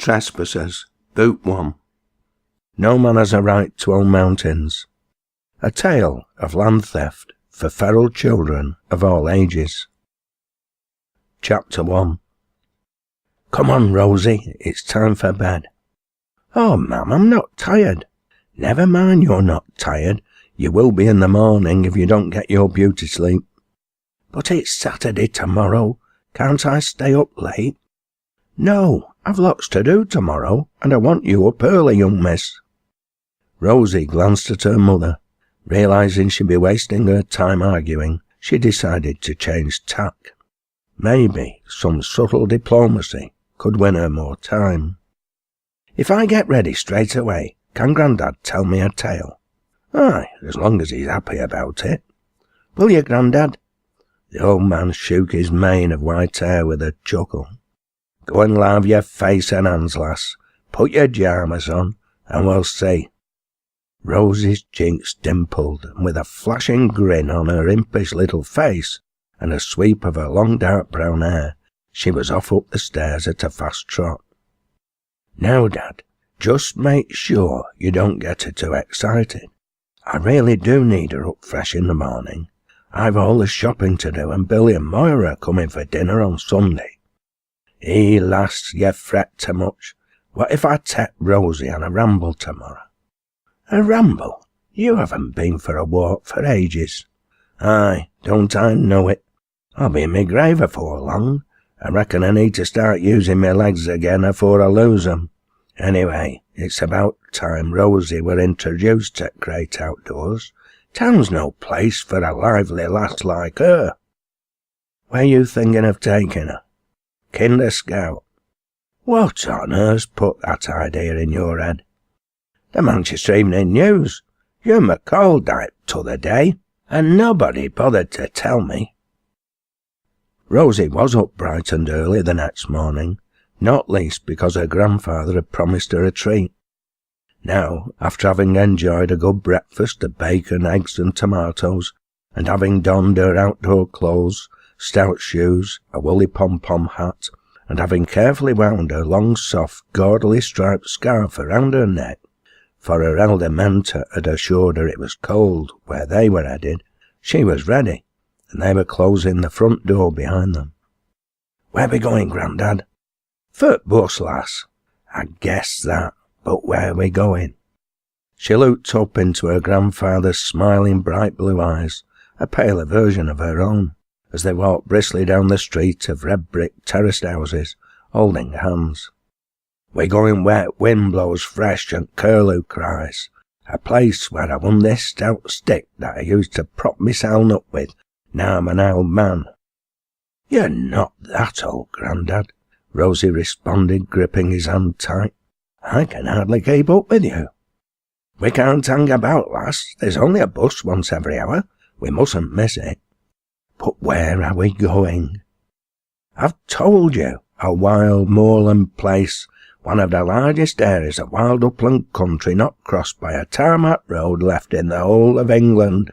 Trespassers, Book 1. No man has a right to own mountains. A tale of land theft for feral children of all ages. Chapter 1. Come on, Rosie, it's time for bed. Oh, ma'am, I'm not tired. Never mind you're not tired. You will be in the morning if you don't get your beauty sleep. But it's Saturday tomorrow. Can't I stay up late? No, I've lots to do tomorrow, and I want you up early, young miss. Rosie glanced at her mother. Realising she'd be wasting her time arguing, she decided to change tack. Maybe some subtle diplomacy could win her more time. If I get ready straight away, can Grandad tell me a tale? Aye, as long as he's happy about it. Will you, Grandad? The old man shook his mane of white hair with a chuckle. Go and lave your face and hands, lass. Put your pyjamas on, and we'll see. Rosie's cheeks dimpled, and with a flashing grin on her impish little face, and a sweep of her long dark brown hair, she was off up the stairs at a fast trot. Now, Dad, just make sure you don't get her too excited. I really do need her up fresh in the morning. I've all the shopping to do, and Billy and Moira are coming for dinner on Sunday. Lass, you fret too much. What if I take Rosie on a ramble tomorrow? A ramble? You haven't been for a walk for ages. Aye, don't I know it. I'll be in my grave afore long. I reckon I need to start using my legs again afore I lose 'em. Anyway, it's about time Rosie were introduced to great outdoors. Town's no place for a lively lass like her. Where you thinking of taking her? Kinder Scout. What on earth's put that idea in your head? The Manchester Evening News. Your Malc Cowle died t'other day, and nobody bothered to tell me. Rosie was up bright and early the next morning, not least because her grandfather had promised her a treat. Now, after having enjoyed a good breakfast of bacon, eggs and tomatoes, and having donned her outdoor clothes, stout shoes, a woolly pom-pom hat, and having carefully wound her long, soft, gaudily striped scarf around her neck, for her elder mentor had assured her it was cold where they were headed, she was ready, and they were closing the front door behind them. Where we going, Grandad? For bus, lass. I guessed that, but where we going? She looked up into her grandfather's smiling bright blue eyes, a paler version of her own, as they walked briskly down the street of red brick terraced houses, holding hands. We're going where wind blows fresh and curlew cries, a place where I won this stout stick that I used to prop myself up with, now I'm an old man. You're not that old, Grandad, Rosie responded, gripping his hand tight. I can hardly keep up with you. We can't hang about, lass. There's only a bus once every hour. We mustn't miss it. But where are we going? I've told you, a wild moorland place, one of the largest areas of wild upland country not crossed by a tarmac road left in the whole of England.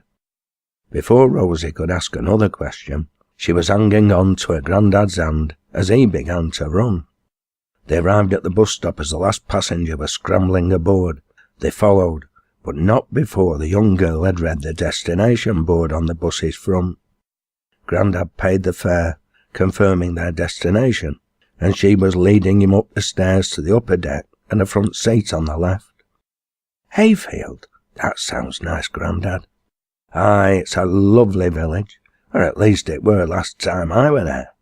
Before Rosie could ask another question, she was hanging on to her granddad's hand as he began to run. They arrived at the bus stop as the last passenger was scrambling aboard. They followed, but not before the young girl had read the destination board on the bus's front. Grandad paid the fare, confirming their destination, and she was leading him up the stairs to the upper deck and a front seat on the left. Hayfield? That sounds nice, Grandad. Aye, it's a lovely village, or at least it were last time I were there.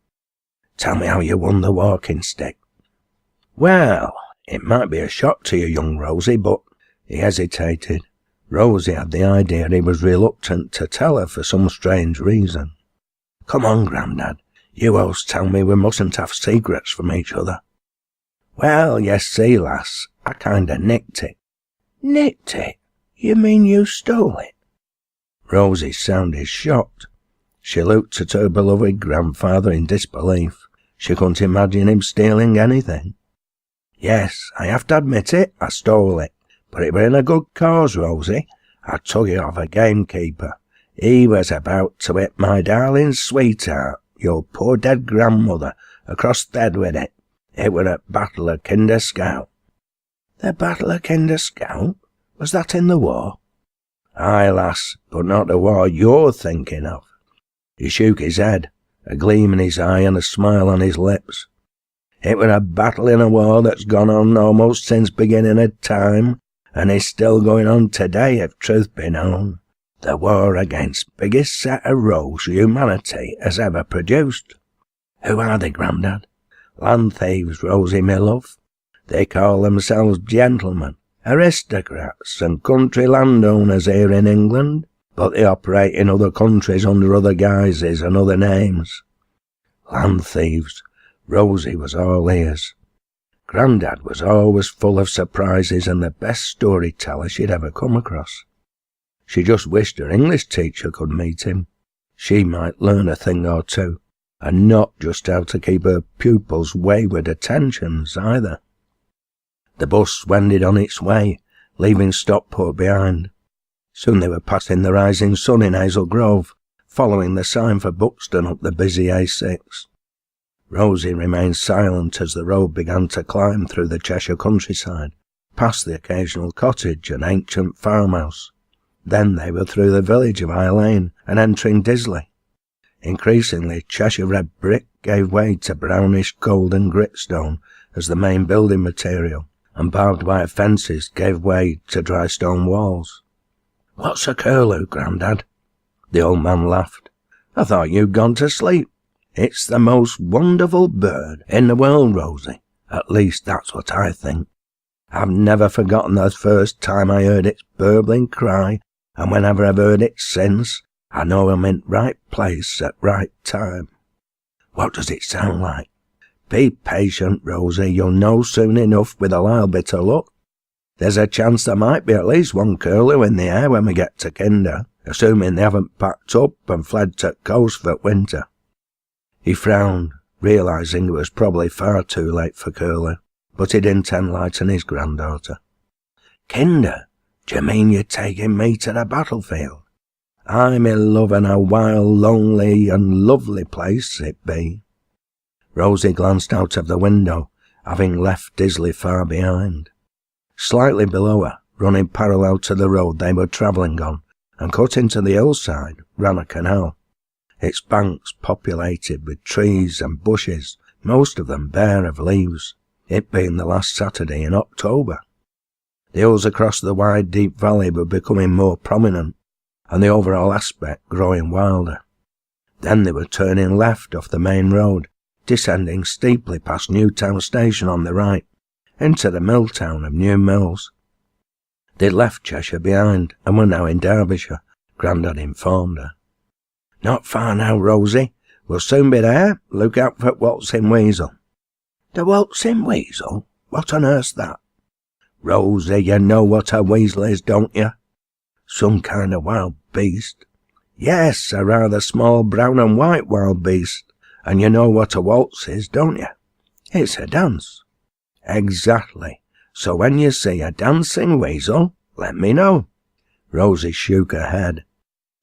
Tell me how you won the walking stick. Well, it might be a shock to you, young Rosie, but... He hesitated. Rosie had the idea he was reluctant to tell her for some strange reason. Come on, Grandad. You always tell me we mustn't have secrets from each other. Well, you see, lass, I kinda nicked it. Nicked it? You mean you stole it? Rosie sounded shocked. She looked at her beloved grandfather in disbelief. She couldn't imagine him stealing anything. Yes, I have to admit it, I stole it. But it were in a good cause, Rosie. I took it off a gamekeeper. He was about to hit my darling sweetheart, your poor dead grandmother, across the head with it. It were at Battle of Kinder Scout." "The Battle of Kinder Scout? Was that in the war?" "Aye, lass, but not the war you're thinking of." He shook his head, a gleam in his eye and a smile on his lips. "It were a battle in a war that's gone on almost since beginning of time, and is still going on today, if truth be known. The war against biggest set of rogues humanity has ever produced." "Who are they, Grandad?" "Land thieves, Rosie, my love. They call themselves gentlemen, aristocrats and country landowners here in England, but they operate in other countries under other guises and other names." Land thieves. Rosie was all ears. Grandad was always full of surprises and the best storyteller she'd ever come across. She just wished her English teacher could meet him. She might learn a thing or two, and not just how to keep her pupils' wayward attentions either. The bus wended on its way, leaving Stockport behind. Soon they were passing the rising sun in Hazel Grove, following the sign for Buxton up the busy A6. Rosie remained silent as the road began to climb through the Cheshire countryside, past the occasional cottage and ancient farmhouse. Then they were through the village of High Lane and entering Disley. Increasingly, Cheshire red brick gave way to brownish golden gritstone as the main building material, and barbed wire fences gave way to dry stone walls. "What's a curlew, Grandad?" The old man laughed. "I thought you'd gone to sleep. It's the most wonderful bird in the world, Rosie. At least that's what I think. I've never forgotten the first time I heard its burbling cry, and whenever I've heard it since, I know I'm in right place at right time." "What does it sound like?" "Be patient, Rosie. You'll know soon enough with a little bit of luck. There's a chance there might be at least one curlew in the air when we get to Kinder, assuming they haven't packed up and fled to the coast for winter." He frowned, realising it was probably far too late for curlew, but he didn't enlighten his granddaughter. "Kinder? Do you mean you're taking me to the battlefield?" "Aye, me love, and a wild, lonely and lovely place it be." Rosie glanced out of the window, having left Disley far behind. Slightly below her, running parallel to the road they were travelling on, and cut into the hillside, ran a canal, its banks populated with trees and bushes, most of them bare of leaves, it being the last Saturday in October. The hills across the wide, deep valley were becoming more prominent, and the overall aspect growing wilder. Then they were turning left off the main road, descending steeply past Newtown Station on the right, into the mill town of New Mills. They'd left Cheshire behind, and were now in Derbyshire, Grandad informed her. "Not far now, Rosie. We'll soon be there. Look out for Waltzing Weasel." "The Waltzing Weasel? What on earth's that?" "Rosie, you know what a weasel is, don't you?" "Some kind of wild beast." "Yes, a rather small brown and white wild beast. And you know what a waltz is, don't you?" "It's a dance." "Exactly. So when you see a dancing weasel, let me know." Rosie shook her head.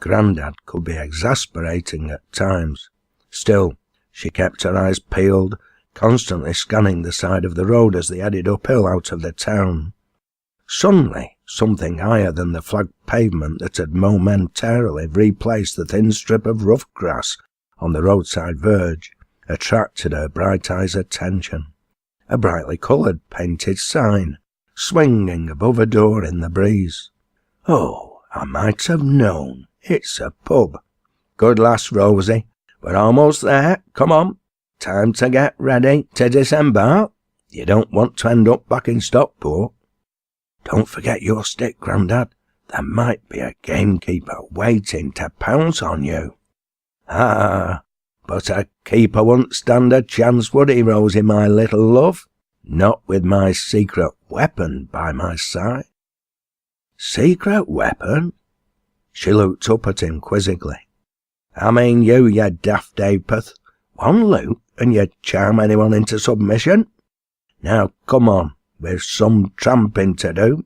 Grandad could be exasperating at times. Still, she kept her eyes peeled, constantly scanning the side of the road as they headed uphill out of the town. Suddenly, something higher than the flagged pavement that had momentarily replaced the thin strip of rough grass on the roadside verge attracted her bright eyes' attention. A brightly coloured painted sign, swinging above a door in the breeze. "Oh, I might have known. It's a pub. Good lass, Rosie. We're almost there. Come on. Time to get ready to disembark. You don't want to end up back in Stockport." "Don't forget your stick, Grandad. There might be a gamekeeper waiting to pounce on you." "Ah, but a keeper wouldn't stand a chance, would he, Rosie, my little love? Not with my secret weapon by my side." "Secret weapon?" She looked up at him quizzically. "I mean you daft apeth. One look and you'd charm anyone into submission. Now come on, we've some tramping to do."